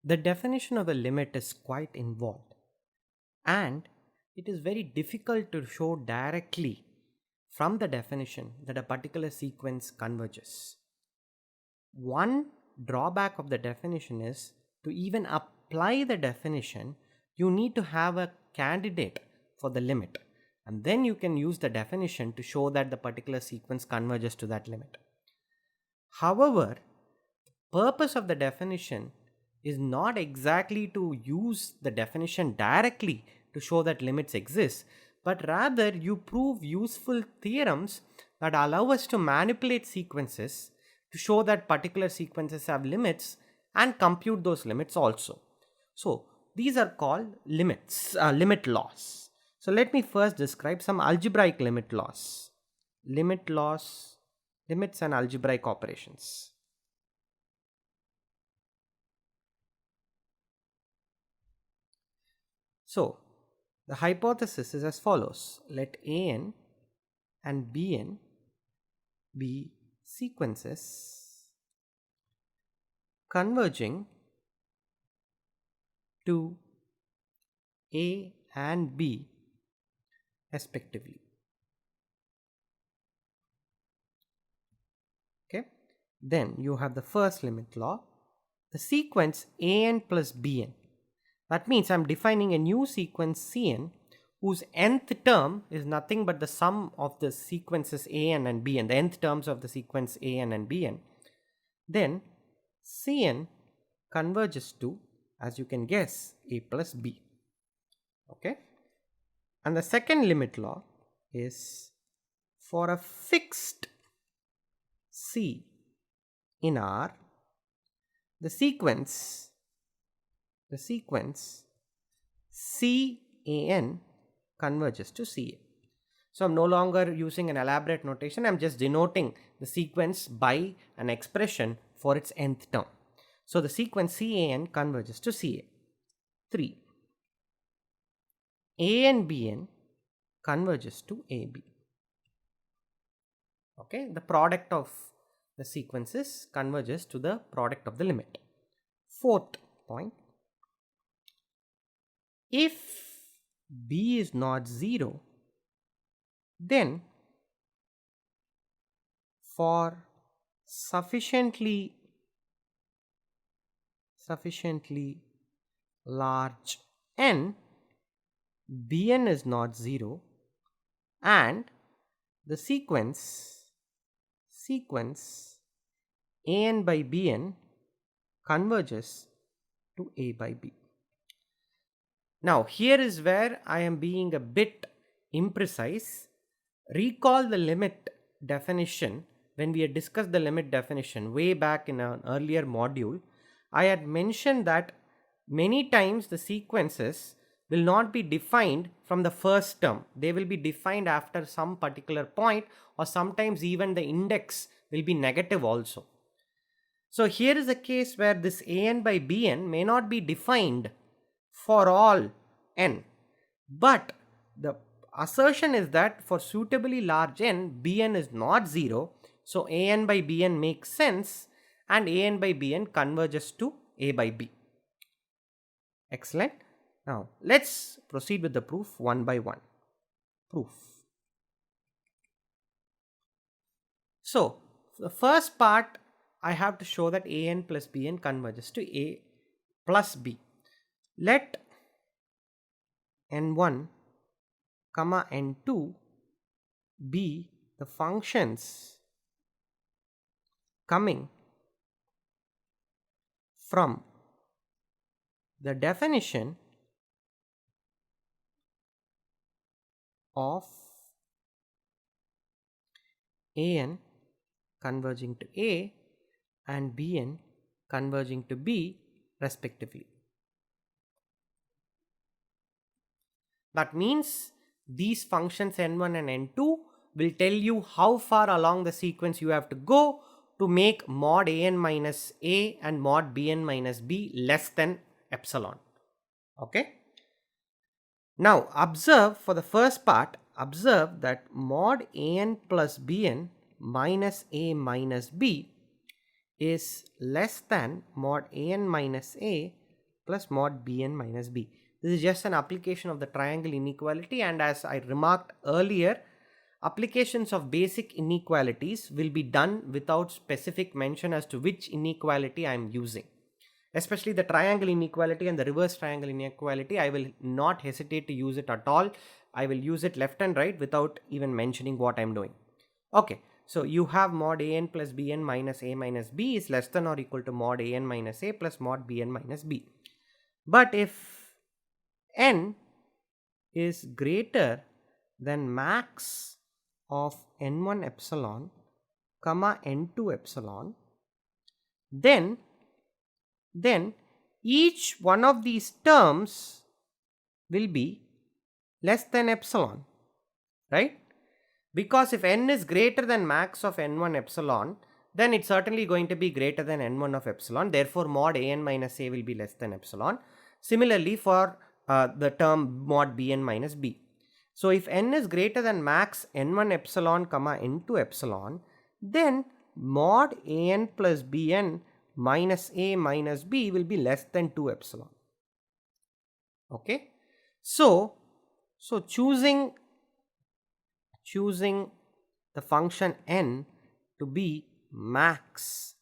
The definition of a limit is quite involved, and it is very difficult to show directly from the definition that a particular sequence converges. One drawback of the definition is to even apply the definition, you need to have a candidate for the limit, and then you can use the definition to show that the particular sequence converges to that limit. However, the purpose of the definition is not exactly to use the definition directly to show that limits exist, but rather you prove useful theorems that allow us to manipulate sequences to show that particular sequences have limits and compute those limits also. So these are called limit laws. So let me first describe some algebraic limit laws. Limits and algebraic operations. So the hypothesis is as follows. Let an and bn be sequences converging to A and B respectively. Okay, then you have the first limit law, the sequence an plus bn. That means I'm defining a new sequence Cn whose nth term is nothing but the sum of the sequences an and bn, the nth terms of the sequence an and bn. Then Cn converges to, as you can guess, A plus B. Okay, and the second limit law is for a fixed C in R, the sequence Can converges to Ca. So I'm no longer using an elaborate notation, I'm just denoting the sequence by an expression for its nth term. So the sequence Can converges to Ca. 3. A and Bn converges to AB. Okay, the product of the sequences converges to the product of the limit. Fourth point, if B is not 0, then for sufficiently large n, Bn is not 0 and the sequence An by Bn converges to A by B. Now here is where I am being a bit imprecise. Recall the limit definition. When we had discussed the limit definition way back in an earlier module, I had mentioned that many times the sequences will not be defined from the first term. They will be defined after some particular point, or sometimes even the index will be negative also. So here is a case where this An by Bn may not be defined for all n, but the assertion is that for suitably large n, Bn is not 0, so An by Bn makes sense and An by Bn converges to A by B. Excellent. Now let's proceed with the proof one by one. Proof. So the first part, I have to show that An plus Bn converges to A plus B. Let n1 comma n2 be the functions coming from the definition of An converging to A and Bn converging to B respectively. That means these functions n1 and n2 will tell you how far along the sequence you have to go to make mod An minus A and mod Bn minus B less than epsilon. Okay. Now observe, for the first part, observe that mod An plus Bn minus A minus B is less than mod An minus A plus mod Bn minus B. This is just an application of the triangle inequality, and as I remarked earlier, applications of basic inequalities will be done without specific mention as to which inequality I am using. Especially the triangle inequality and the reverse triangle inequality, I will not hesitate to use it at all. I will use it left and right without even mentioning what I am doing. Okay, so you have mod an plus bn minus a minus b is less than or equal to mod an minus a plus mod bn minus b. But if n is greater than max of n1 epsilon comma n2 epsilon, then each one of these terms will be less than epsilon, right? Because if n is greater than max of n1 epsilon, then it's certainly going to be greater than n1 of epsilon. Therefore, mod an minus a will be less than epsilon. Similarly, for the term mod bn minus b. So, if n is greater than max n1 epsilon comma n2 epsilon, then mod an plus bn minus a minus b will be less than 2 epsilon. Okay. So choosing the function n to be max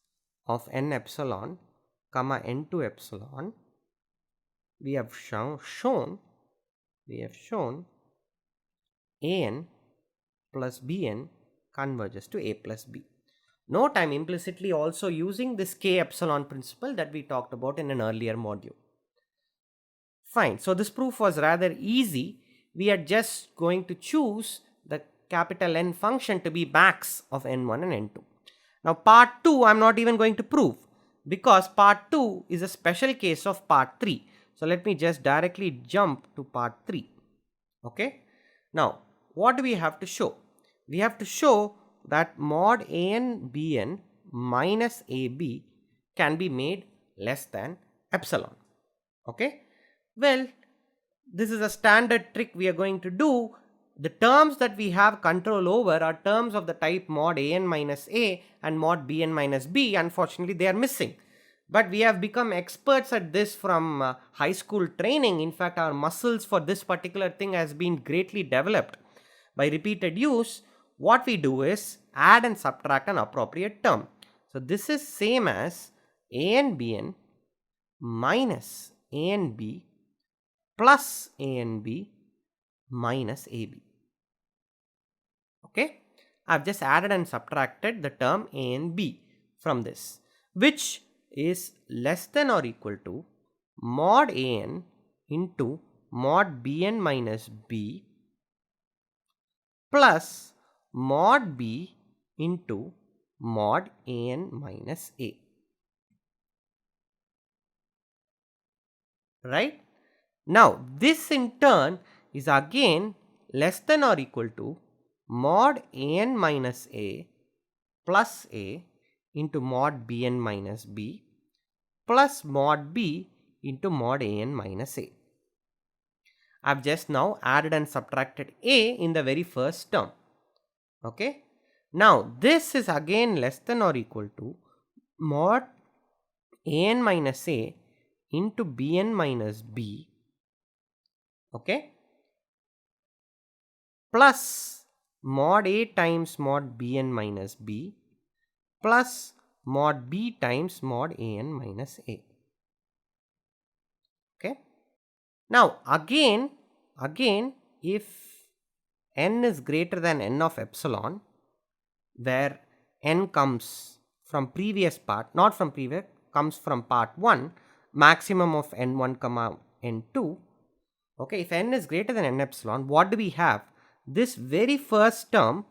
of n epsilon comma n2 epsilon, we have shown an plus bn converges to a plus b. Note, I am implicitly also using this k epsilon principle that we talked about in an earlier module. Fine. So this proof was rather easy. We are just going to choose the capital N function to be max of n1 and n2. Now part 2 I am not even going to prove, because part 2 is a special case of part 3. So let me just directly jump to part 3. Okay. Now what do we have to show? We have to show that mod an bn minus ab can be made less than epsilon. Okay. Well, this is a standard trick we are going to do. The terms that we have control over are terms of the type mod an minus a and mod bn minus b. Unfortunately, they are missing. But we have become experts at this from high school training. In fact, our muscles for this particular thing has been greatly developed. By repeated use, what we do is add and subtract an appropriate term. So this is same as a and bn minus a and b plus a and b minus ab. Okay, I have just added and subtracted the term a and b from this, which is less than or equal to mod an into mod bn minus b plus mod b into mod an minus a. Right? Now this in turn is again less than or equal to mod an minus a plus a into mod bn minus b plus mod b into mod an minus a. I have just now added and subtracted a in the very first term. Okay. Now this is again less than or equal to mod an minus a into bn minus b, okay, plus mod a times mod bn minus b plus mod b times mod an minus a. Okay. Now again if n is greater than n of epsilon, where n comes from previous part, not from previous, comes from part 1, maximum of n1 comma n2. Okay, if n is greater than n epsilon, what do we have? This very first term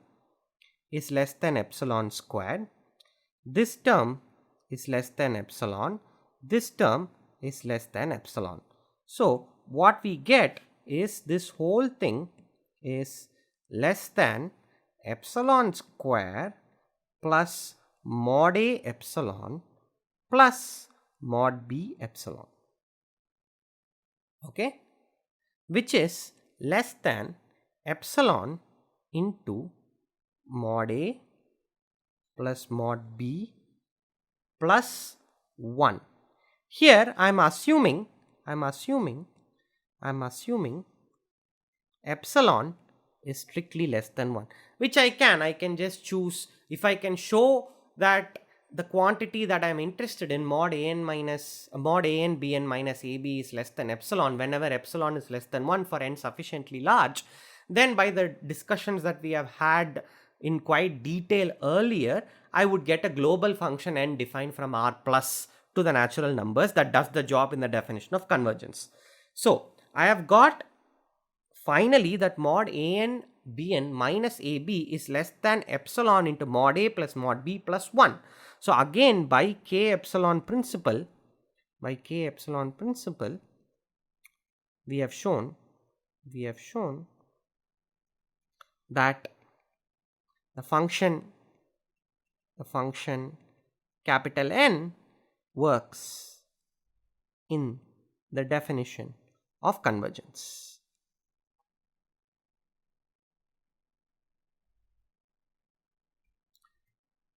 is less than epsilon squared. This term is less than epsilon. This term is less than epsilon. So what we get is this whole thing is less than epsilon square plus mod a epsilon plus mod b epsilon, okay, which is less than epsilon into mod a plus mod b plus 1. Here I am assuming I'm assuming epsilon is strictly less than 1, which I can just choose. If I can show that the quantity that I'm interested in, mod an bn minus ab, is less than epsilon whenever epsilon is less than 1 for n sufficiently large, then by the discussions that we have had in quite detail earlier, I would get a global function n defined from R plus to the natural numbers that does the job in the definition of convergence. So I have got finally that mod an bn minus ab is less than epsilon into mod a plus mod b plus 1. So again, by k epsilon principle, we have shown that the function capital N works in the definition of convergence.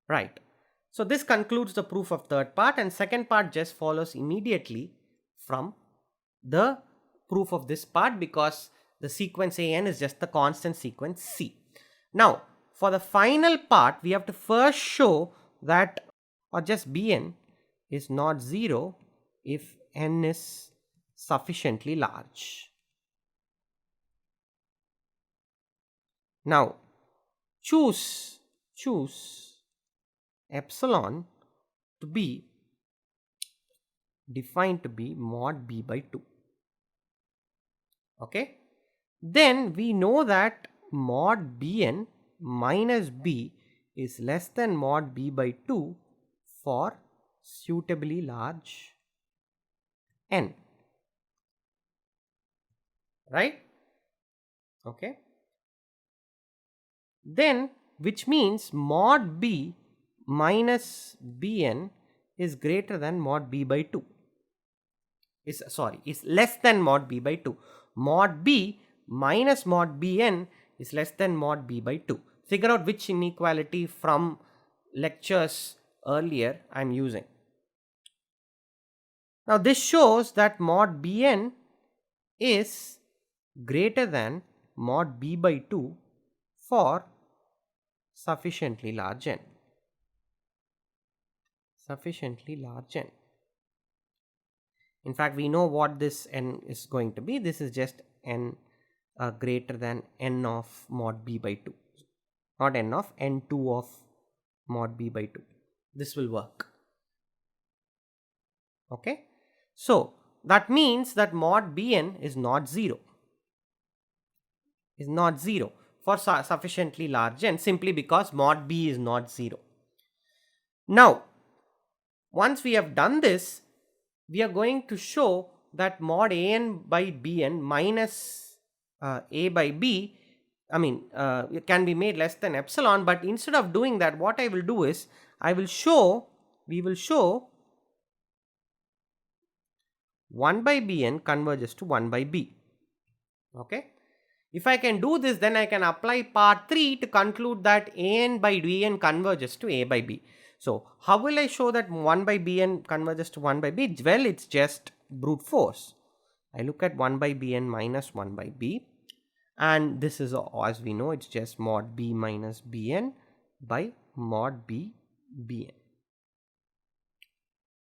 Right. So this concludes the proof of third part, and second part just follows immediately from the proof of this part, because the sequence an is just the constant sequence C. Now for the final part, we have to first show that, or just bn is not 0 if n is sufficiently large. Now choose epsilon to be defined to be mod b by 2. Okay, then we know that mod bn minus b is less than mod b by 2 for suitably large n, right? Okay, then which means mod b minus bn is greater than mod b by 2, is less than mod b by 2. Mod b minus mod bn is less than mod b by 2. Figure out which inequality from lectures earlier I am using. Now this shows that mod bn is greater than mod b by 2 for sufficiently large n. In fact, we know what this n is going to be. This is just n greater than n of mod b by 2, not n of n2 of mod b by 2. This will work. Okay, so that means that mod bn is not 0 for sufficiently large n, simply because mod b is not 0. Now once we have done this, we are going to show that mod an by bn minus a by b, it can be made less than epsilon. But instead of doing that, what I will do is we will show 1 by bn converges to 1 by b. Okay, if I can do this, then I can apply part 3 to conclude that an by bn converges to a by b. So how will I show that 1 by bn converges to 1 by b? Well, it's just brute force. I look at 1 by bn minus 1 by b, and this is, as we know, it's just mod b minus bn by mod b bn.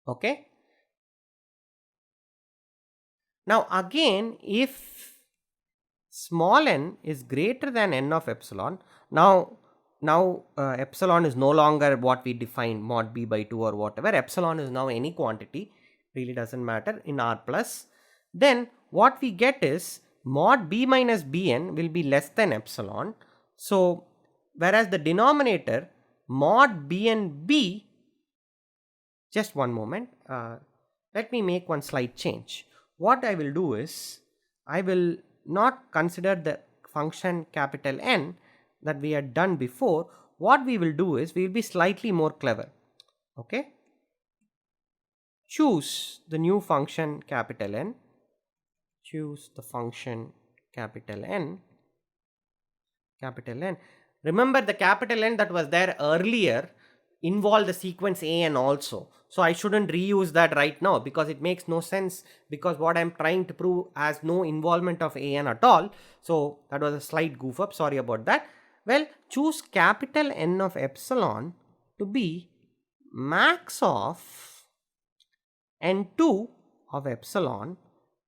Okay. Now again, if small n is greater than n of epsilon, now epsilon is no longer what we define, mod b by 2 or whatever. Epsilon is now any quantity, really doesn't matter, in R plus. Then what we get is mod b minus bn will be less than epsilon. So whereas the denominator mod bnb, just one moment, let me make one slight change. What I will do is, I will not consider the function capital N that we had done before. What we will do is, we will be slightly more clever. Okay, choose the new function capital N, choose the function capital N. Remember, the capital N that was there earlier involve the sequence an also. So I shouldn't reuse that right now because it makes no sense, because what I'm trying to prove has no involvement of an at all. So that was a slight goof up, sorry about that. Well, choose capital N of epsilon to be max of n2 of epsilon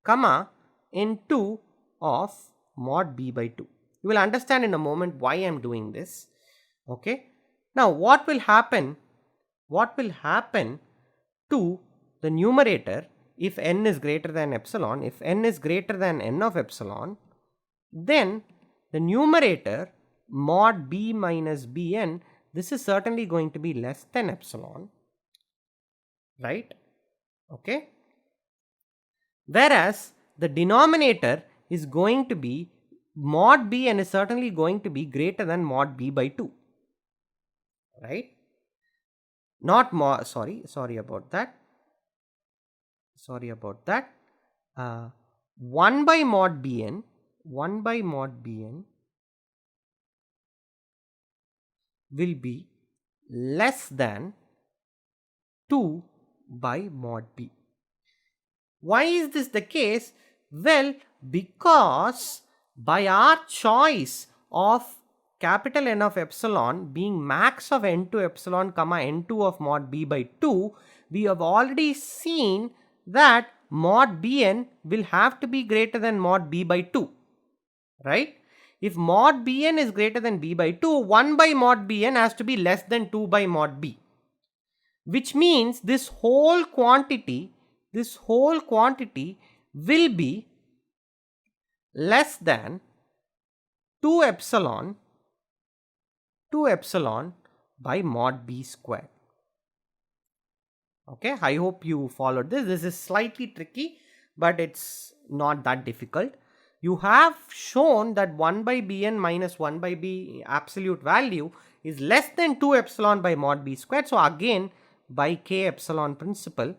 comma n2 of mod b by 2. You will understand in a moment why I am doing this. Okay. Now what will happen? What will happen to the numerator if n is greater than epsilon? If n is greater than n of epsilon, then the numerator mod b minus bn, this is certainly going to be less than epsilon, right? Okay. Whereas the denominator is going to be mod b and is certainly going to be greater than mod b by 2, right? Not mod, sorry about that. 1 by mod bn, 1 by mod bn will be less than 2 by mod b. Why is this the case? Well, because by our choice of capital N of epsilon being max of n2 epsilon comma n2 of mod b by 2, we have already seen that mod bn will have to be greater than mod b by 2, right? If mod bn is greater than b by 2, 1 by mod bn has to be less than 2 by mod b, which means this whole quantity will be less than 2 epsilon by mod b square. Okay, I hope you followed this. This is slightly tricky, but it's not that difficult. You have shown that 1 by bn minus 1 by b absolute value is less than 2 epsilon by mod b squared. So again, by k epsilon principle,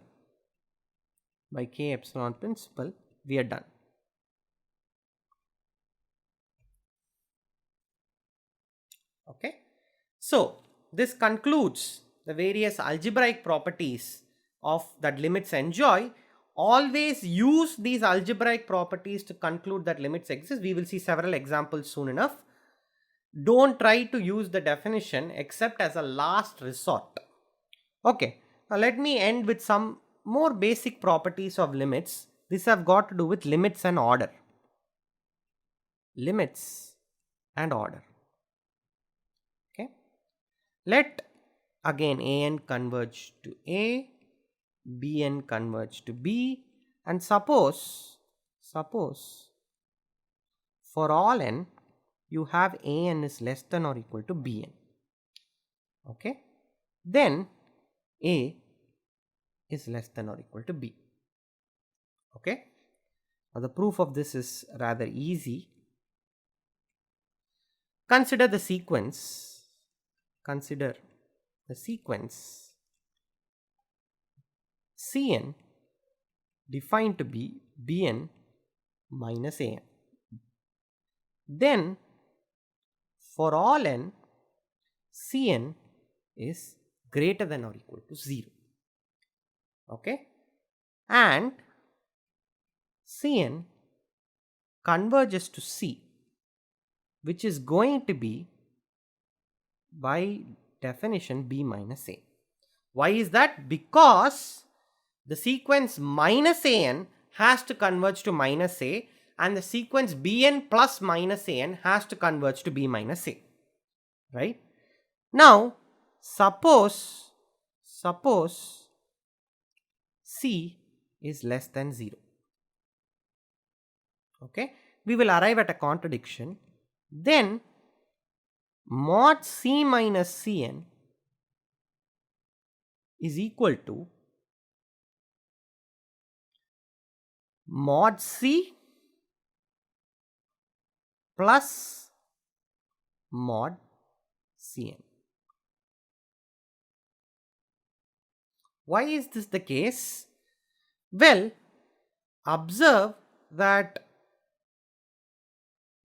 we are done. Okay. So this concludes the various algebraic properties of that limits enjoy. Always use these algebraic properties to conclude that limits exist. We will see several examples soon enough. Don't try to use the definition except as a last resort. Okay, now let me end with some more basic properties of limits. This have got to do with limits and order. Limits and order. Okay, let again an converge to a, bn converge to b, and suppose for all n you have an is less than or equal to bn. Okay, then a is less than or equal to b. Okay, now the proof of this is rather easy. Consider the sequence Cn defined to be Bn minus An. Then for all n, Cn is greater than or equal to 0. Okay, and Cn converges to C, which is going to be by definition b minus a. Why is that? Because the sequence minus an has to converge to minus a, and the sequence bn plus minus an has to converge to b minus a, right? Now suppose c is less than 0. Okay, we will arrive at a contradiction. Then mod c minus cn is equal to mod c plus mod cn. Why is this the case? Well, observe that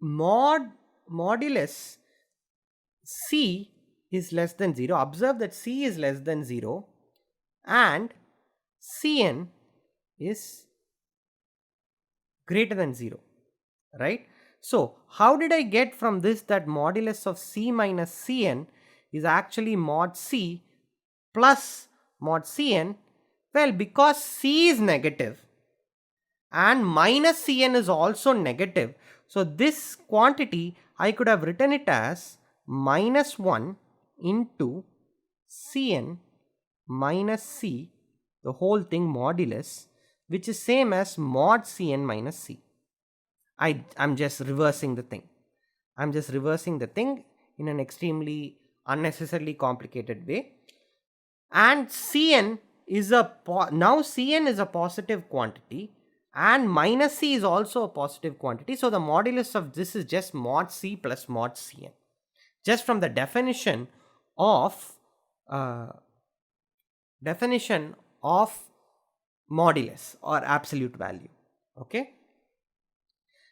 modulus c is less than 0. Observe that C is less than 0 and Cn is greater than 0, right? So, how did I get from this that modulus of C minus Cn is actually mod C plus mod Cn? Well, because C is negative and minus Cn is also negative. So, this quantity I could have written it as minus 1 into Cn minus C, the whole thing modulus, which is same as mod Cn minus C. I'm just reversing the thing. I'm just reversing the thing in an extremely unnecessarily complicated way. And Cn is now Cn is a positive quantity and minus C is also a positive quantity. So the modulus of this is just mod C plus mod Cn. Just from the definition of uh, modulus or absolute value. Okay.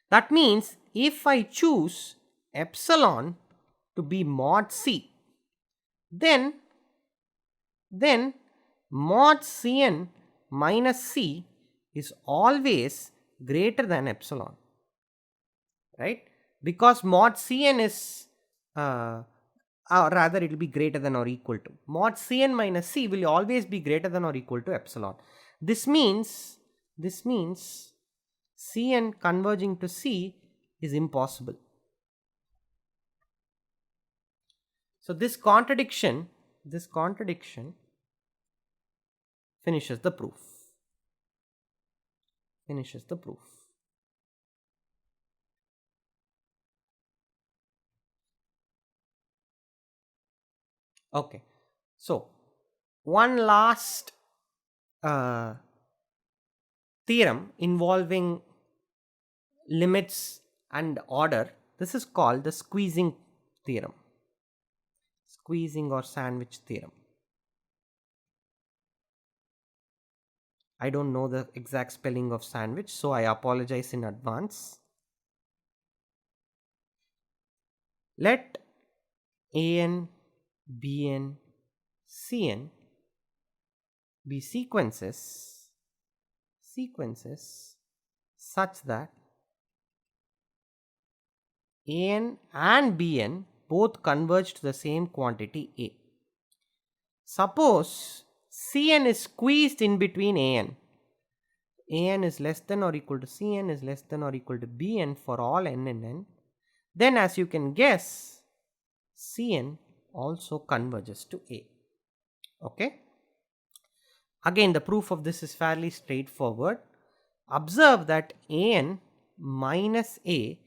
That means if I choose epsilon to be mod C, then mod Cn minus C is always greater than epsilon, right? Because mod Cn is or rather it will be greater than or equal to. Mod Cn minus C will always be greater than or equal to epsilon. This means Cn converging to C is impossible. So this contradiction finishes the proof. Okay. So one last theorem involving limits and order. This is called the squeezing theorem. Squeezing or sandwich theorem. I don't know the exact spelling of sandwich, so I apologize in advance. Let An, Bn, Cn be sequences such that An and Bn both converge to the same quantity A. Suppose Cn is squeezed in between An. An is less than or equal to Cn is less than or equal to Bn for all n and n. Then as you can guess, Cn also converges to A. Okay. Again, the proof of this is fairly straightforward. Observe that An minus A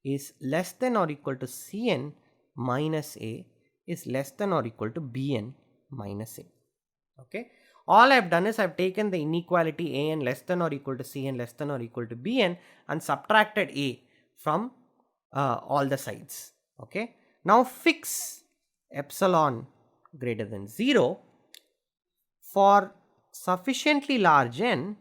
is less than or equal to Cn minus A is less than or equal to Bn minus A. Okay. All I have done is I have taken the inequality An less than or equal to Cn less than or equal to Bn and subtracted A from all the sides. Okay. Now fix epsilon greater than 0 for sufficiently large n,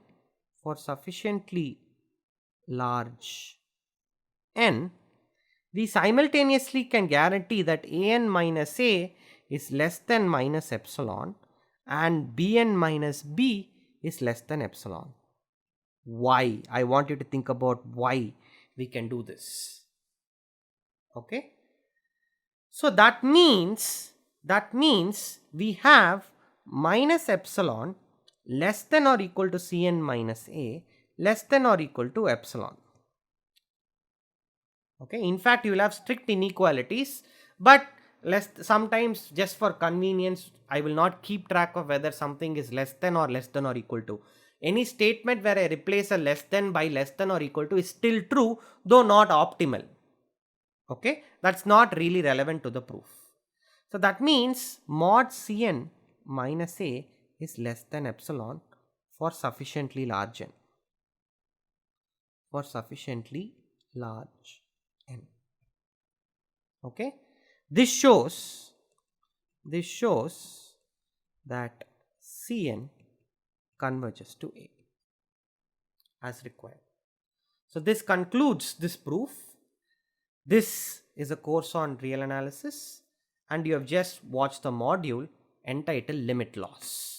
we simultaneously can guarantee that An minus A is less than minus epsilon and Bn minus B is less than epsilon. Why? I want you to think about why we can do this. Okay. So that means we have minus epsilon less than or equal to Cn minus A less than or equal to epsilon. Okay. In fact, you will have strict inequalities, but sometimes just for convenience I will not keep track of whether something is less than or equal to. Any statement where I replace a less than by less than or equal to is still true, though not optimal. Okay, that's not really relevant to the proof. So that means mod Cn minus A is less than epsilon for sufficiently large n. Okay, this shows that Cn converges to A as required. So this concludes this proof. This is a course on real analysis, and you have just watched the module entitled Limit Laws.